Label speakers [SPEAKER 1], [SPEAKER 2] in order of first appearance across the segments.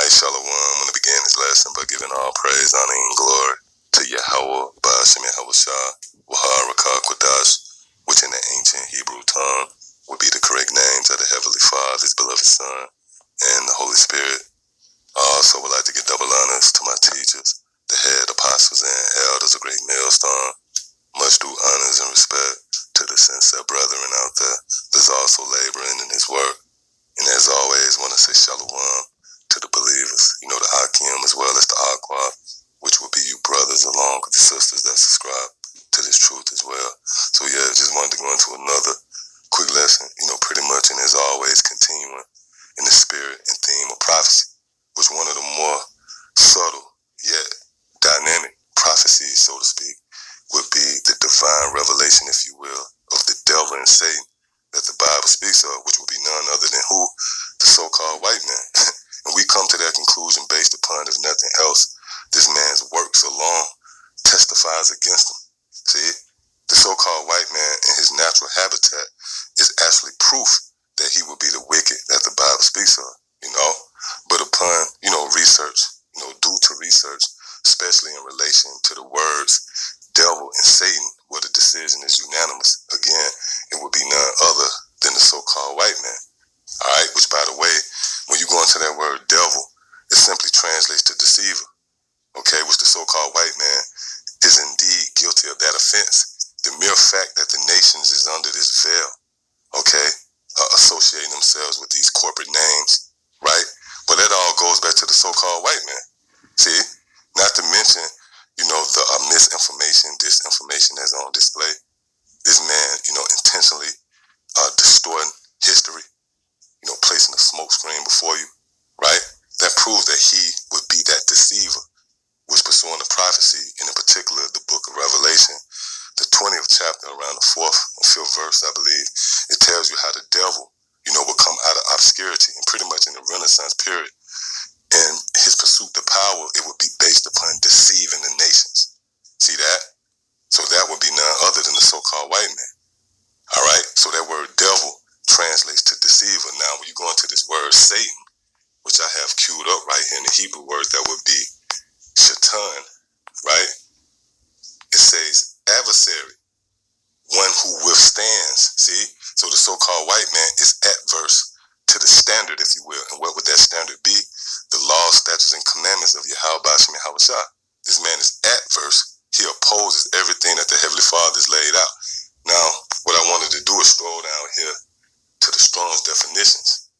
[SPEAKER 1] Alright, Shalom. I'm going to begin this lesson by giving all praise, honor, and glory to Yahweh, Ba'ashem Yahushua, Wahar Kwadash, which in the ancient Hebrew tongue would be the correct names of the Heavenly Father, His beloved Son, and the Holy Spirit. I also would like to give double honors to my teachers, the head apostles and elders of Great Millstone. Much due honors and respect to the sincere brethren out there that's also laboring in His work. And as always, want to say Shalom to the believers, the Akim as well as the Aqua, which will be you brothers along with the sisters that subscribe to this truth as well. So yeah, just wanted to go into another quick lesson, pretty much, and as always, continuing in the spirit and theme of prophecy, which one of the more subtle yet dynamic prophecies, so to speak, would be the divine revelation, if you will, of the devil and Satan that the Bible speaks of, which will be none other than who? The so-called white man. And we come to that conclusion based upon, if nothing else, this man's works alone testifies against him. See, the so-called white man in his natural habitat is actually proof that he will be the wicked that the Bible speaks of, But upon, research, due to research, especially in relation to the words devil and Satan, where the decision is unanimous, again, it would be none other than the so-called white man. All right, which, by the way, when you go into that word devil, it simply translates to deceiver, okay, which the so-called white man is indeed guilty of that offense. The mere fact that the nations is under this veil, okay, associating themselves with these corporate names, right? But that all goes back to the so-called white man. See, not to mention, the misinformation, disinformation that's on display. This man, intentionally distorting history, placing a smoke screen before you, right? That proves that he would be that deceiver, which pursuing the prophecy, and in particular the book of Revelation, the 20th chapter, around the 4th or 5th verse, I believe, it tells you how the devil, will come out of obscurity, and pretty much in the Renaissance period, and his pursuit of power, it would be based upon deceiving the nations. See that? So that would be none other than the so-called white man. All right? So that word devil translates to deceiver. Now, when you go into this word Satan, which I have queued up right here in the Hebrew word, that would be shaitan, right? It says adversary, one who withstands. See? So the so-called white man is adverse to the standard, if you will. And what would that standard be? The laws, statutes, and commandments of Yahweh Ba'ashem Yahushua. This man is adverse. He opposes everything that the Heavenly Father has laid out. Now, what I wanted to do is scroll down here to the Strong's definitions.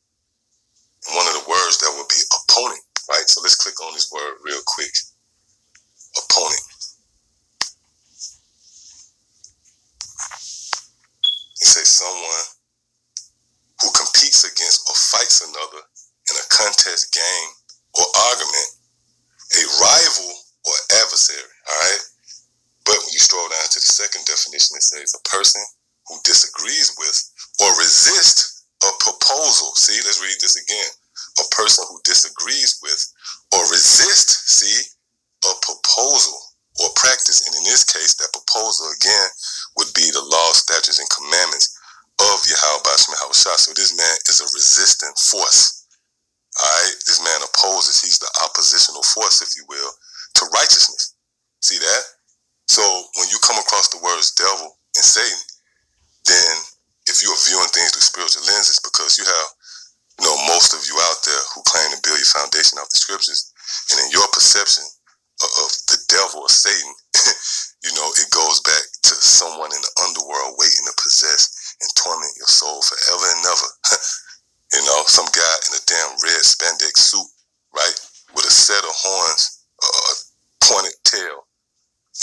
[SPEAKER 1] And one of the words that would be opponent, right? So let's click on this word real quick. Opponent. It says someone who competes against or fights another in a contest, game, or argument, a rival or adversary, all right? But when you scroll down to the second definition, it says a person who disagrees with or resists a proposal. See, let's read this again. A person who disagrees with or resists, a proposal or practice. And in this case, that proposal, again, would be the laws, statutes, and commandments of Yahweh Ba'ashem Yahushua. So this man is a resistant force. All right? This man opposes. He's the oppositional force, if you will, to righteousness. See that? So when you come across the words devil and Satan, then if you are viewing things through spiritual lenses, because you have, most of you out there who claim to build your foundation off the scriptures, and in your perception of the devil or Satan, it goes back to someone in the underworld waiting to possess and torment your soul forever and never. Some guy in a damn red spandex suit, right, with a set of horns, pointed tail,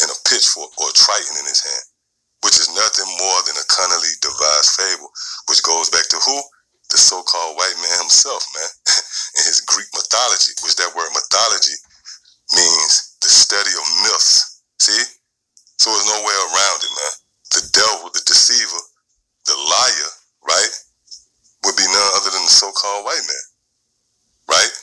[SPEAKER 1] and a pitchfork or a trident in his hand, which is nothing more than a cunningly devised fable, which goes back to who? The so-called white man himself, man, in his Greek mythology, which that word mythology means the study of myths. See? So there's no way around it, man. The devil, the deceiver, the liar, right, would be none other than the so-called white man, right?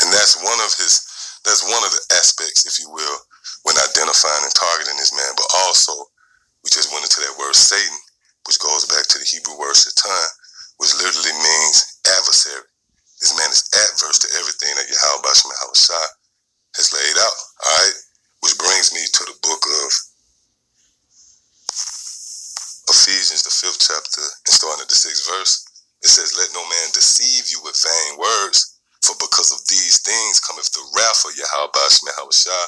[SPEAKER 1] And that's one of the aspects, if you will, when identifying and targeting this man. But also, we just went into that word Satan, which goes back to the Hebrew word shaitan, which literally means adversary. This man is adverse to everything that Yahweh Bashim Yahushua has laid out. All right? Which brings me to the book of Ephesians, the 5th chapter, and starting at the 6th verse. It says, let no man deceive you with vain words, for because of these things cometh the wrath of Yahweh Bashim Yahushua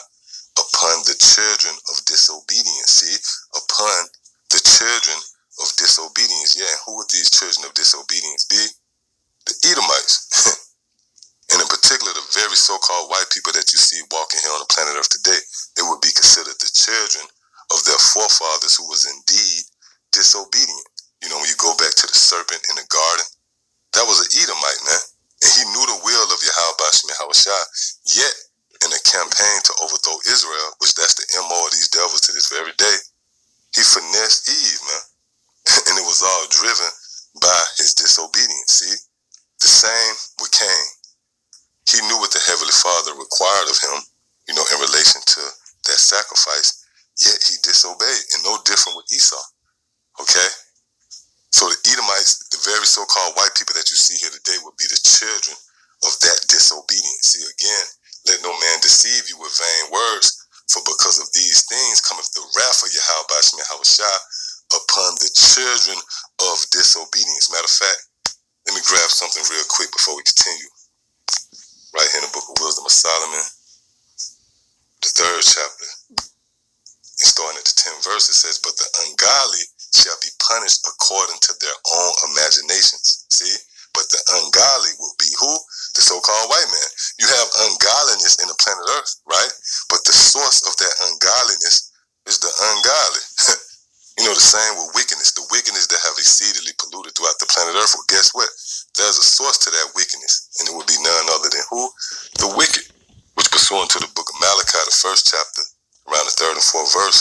[SPEAKER 1] upon the children of disobedience. See? Upon the children of disobedience. Yeah, and who would these children of disobedience be? The Edomites. And in particular, the very so-called white people that you see walking here on the planet Earth today, they would be considered the children of their forefathers who was indeed disobedient. You know, when you go back to the serpent in the garden, that was an Edomite, man. And he knew the will of Yahweh Bashim Yahushua, yet in a campaign to overthrow Israel, which that's the MO of these devils to this very day, he finessed Eve, man. And it was all driven by his disobedience, see? The same with Cain. He knew what the Heavenly Father required of him, you know, in relation to that sacrifice, yet he disobeyed, and no different with Esau, okay? So the Edomites, the very so-called white people that you see here today, would be the children of that disobedience. See, again, let no man deceive you with vain words, for because of these things cometh the wrath of Yahweh Bashim Yahushua upon the children of disobedience. Matter of fact, let me grab something real quick before we continue. Right here in the book of Wisdom of Solomon, the 3rd chapter, and starting at the 10th verse, it says, but the ungodly shall be punished according to their own imaginations. See? But the ungodly will be who? The so-called white man. You have ungodliness in the planet Earth, right? But the source of that ungodliness is the ungodly. You know, the same with wickedness. The wickedness that have exceedingly polluted throughout the planet Earth. Well, guess what? There's a source to that wickedness, and it would be none other than who? The wicked, which pursuant to the book of Malachi, the 1st chapter, around the 3rd and 4th verse,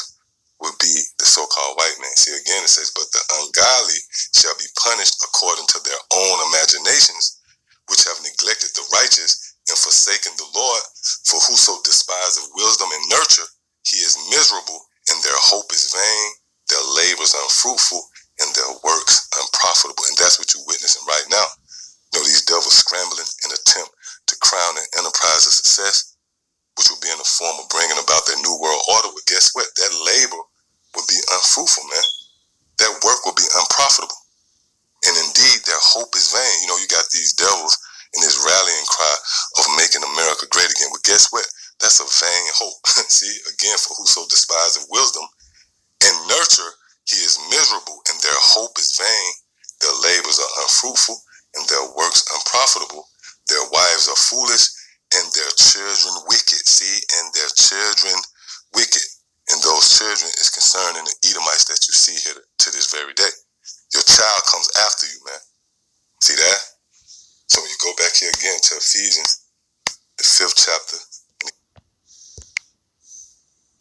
[SPEAKER 1] would be the so-called white man. See, again, it says, but the ungodly shall be punished according to their own imaginations, which have neglected the righteous and forsaken the Lord. For whoso despiseth wisdom and nurture, he is miserable, and their hope is vain, their labors unfruitful, and their works unprofitable. And that's what you're witnessing right now. You know, these devils scrambling in attempt to crown an enterprise of success, which will be in the form of bringing about their new world order. But guess what? That labor will be unfruitful, man. That work will be unprofitable. And indeed, their hope is vain. You know, you got these devils in this rallying cry of making America great again. But guess what? That's a vain hope. See, again, for whoso despiseth wisdom and nurture, he is miserable, and their hope is vain. Their labors are unfruitful, and their works unprofitable. Their wives are foolish, and their children wicked. See, and their children wicked. And those children is concerning the Edomites that you see here to this very day. Your child comes after you, man. See that? So when you go back here again to Ephesians, the 5th chapter,